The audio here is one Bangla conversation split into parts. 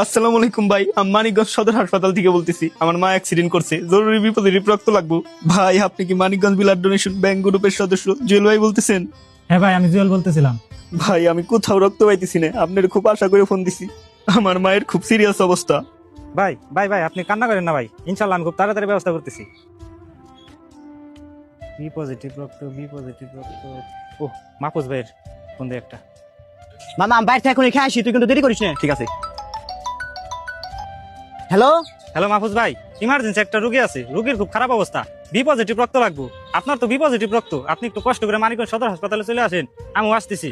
আসসালামু আলাইকুম ভাই, আমি মানিকগঞ্জ সদর হাসপাতাল থেকে বলতেছি। আমার মা অ্যাক্সিডেন্ট করছে, জরুরি বিপদে রক্ত লাগবে। ভাই আপনি কি মানিকগঞ্জ ব্লাড ডোনেশন ব্যাংক গ্রুপের সদস্য জুয়েল ভাই বলতেছেন? হ্যাঁ ভাই, আমি জুয়েল বলতেছিলাম। ভাই আমি কোথাও রক্ত পাইতেছি না, আপনার খুব আশা করে ফোন দিছি। আমার মায়ের খুব সিরিয়াস অবস্থা। ভাই ভাই ভাই আপনি কান্না করেন না ভাই, ইনশাল্লাহ আমি খুব তাড়াতাড়ি ব্যবস্থা করতেছি। বি পজিটিভ রক্ত, বি পজিটিভ রক্ত। ও মাহফুজ ভাইয়ের ফোন দিয়ে একটা। মামা আমি বাইরে থেকে এখন খেয়ে আসি, তুই কিন্তু দেরি করিস না। ঠিক আছে। হ্যালো। হ্যালো মাহফুজ ভাই, ইমার্জেন্সি একটা রোগী আছে, রোগীর খুব খারাপ অবস্থা, বি পজিটিভ রক্ত লাগবে। আপনার তো বি পজিটিভ রক্ত, আপনি একটু কষ্ট করে মানিকগঞ্জ সদর হাসপাতালে চলে আসেন, আমি আসতেছি।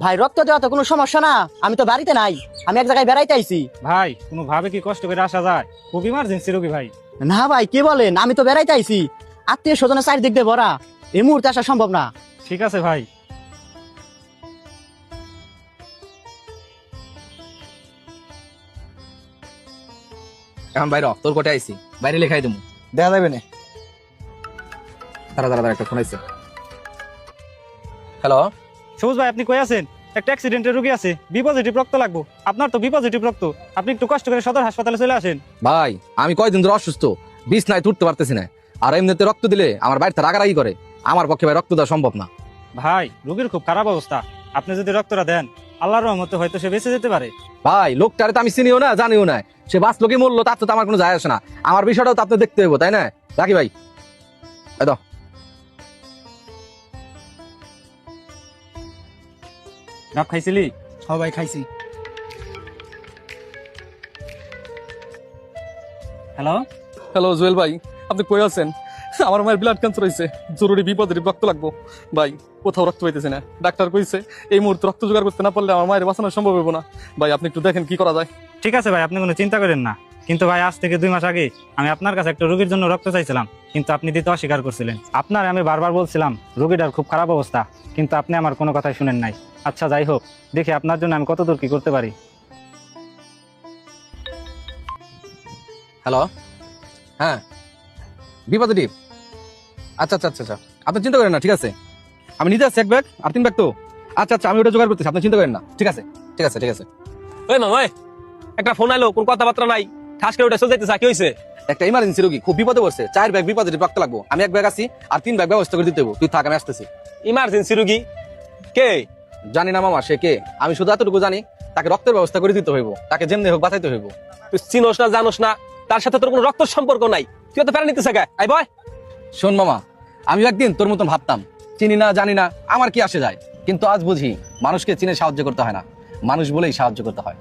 ভাই রক্ত দেওয়া তো কোনো সমস্যা না, আমি তো বাড়িতে নাই, আমি এক জায়গায় বেড়াইতে আইছি। ভাই কোনো ভাবে কি কষ্ট করে আসা যায়? খুব ইমার্জেন্সি রোগী ভাই। না ভাই কি বলেন, আমি তো বেড়াইতে আইছি, আত্মীয় স্বজনের চারিদিক দিয়ে ভরা, এই মুহূর্তে আসা সম্ভব না। ঠিক আছে ভাই। এখন বাইরে তোর কোটে আইছি, বাইরে লেখাই দেবো, দেখা যাবে না। তারা একটা ফোন আইছে। হ্যালো, সবুজ ভাই আপনি কই আছেন? একটা অ্যাক্সিডেন্টের রোগী আছে, বি পজিটিভ রক্ত লাগবে। আপনার তো বি পজিটিভ রক্ত, আপনি একটু কষ্ট করে সদর হাসপাতালে চলে আসেন। ভাই আমি কয়দিন ধরে অসুস্থ, বিছনায় তুলতে পারতেছি না, আর এমনিতে রক্ত দিলে আমার বাড়িতে রাগারাগি করে, আমার পক্ষে ভাই রক্ত দেওয়া সম্ভব না। ভাই রোগীর খুব খারাপ অবস্থা, আপনি যদি রক্তটা দেন আল্লাহর রহমতে হয়তো সে বেঁচে যেতে পারে। ভাই লোকটারে তো আমি চিনিও না জানিও না, সে বাঁচলো কি মরলো তার তো আমার কোনো যায় আসে না, আমার বিষয়টাও তো আপনি দেখতে হইব, তাই না? রাখি ভাই, এই দাও। ডাব খাইছিলি? সবাই খাইছি। হ্যালো হ্যালো জুয়েল ভাই, আপনি কই আছেন? আমার মায়ের ব্লাড ক্যান্সার হয়েছে, জরুরি বিপদের রক্ত লাগবো। ভাই কোথাও রক্ত পাইতেছে না, ডাক্তার কইছে এই মুহূর্তে রক্ত জোগাড় করতে না পারলে আমার মায়ের বাঁচানো সম্ভব হবে না। ভাই আপনি একটু দেখেন কি করা যায়। ঠিক আছে ভাই, আপনি কোনো চিন্তা করেন না, কিন্তু ভাই আজ থেকে 2 মাস আগে আমি আপনার কাছে একটা রোগীর জন্য রক্ত চাইছিলাম, কিন্তু আপনি দিতে অস্বীকার করছিলেন। আপনার আমি বারবার বলছিলাম রোগীটার খুব খারাপ অবস্থা, কিন্তু আপনি আমার কোনো কথাই শুনেন নাই। আচ্ছা যাই হোক, দেখি আপনার জন্য আমি কতদূর কি করতে পারি। হ্যালো, হ্যাঁ বি পজিটিভ। আচ্ছা আচ্ছা আচ্ছা আচ্ছা, আপনি চিন্তা করেন না, ঠিক আছে আমি নিতে আসছি 1 ব্যাগ আর 3 ব্যাগ তো। আচ্ছা আচ্ছা আমি ওটা জোগাড় করতেছি, আপনি চিন্তা করেন না। ঠিক আছে ঠিক আছে ঠিক আছে। ওই মামা একটা ফোন আইলো, কোন কথাবার্তা নাই, ঠাস করে ওটা চলে যাইতেছে, কি হয়েছে? একটা ইমার্জেন্সি রোগী খুব বিপদে পড়ছে, 4 ব্যাগ বি পজিটিভ রক্ত লাগবো। আমি 1 ব্যাগ আছি আর 3 ব্যাগ ব্যবস্থা করে দিতে হইব, তুই থাক আমি আসতেছি। ইমার্জেন্সি রোগী কে? জানি না মামা সে কে, আমি শুধু এতটুকু জানি তাকে রক্তের ব্যবস্থা করে দিতে হইব, তাকে যেমনি হোক বাঁচাইতে হইব। তুই চিনোস না জানোস না, তার সাথে তোর কোনো রক্ত সম্পর্ক নাই, তুই তো প্যারা নিতে শেখা। আই বয় শোন মামা, আমি একদিন তোর মতন ভাবতাম চিনি না জানি না আমার কি আসে যায়, কিন্তু আজ বুঝি মানুষকে চিনে সাহায্য করতে হয় না, মানুষ বলেই সাহায্য করতে হয়।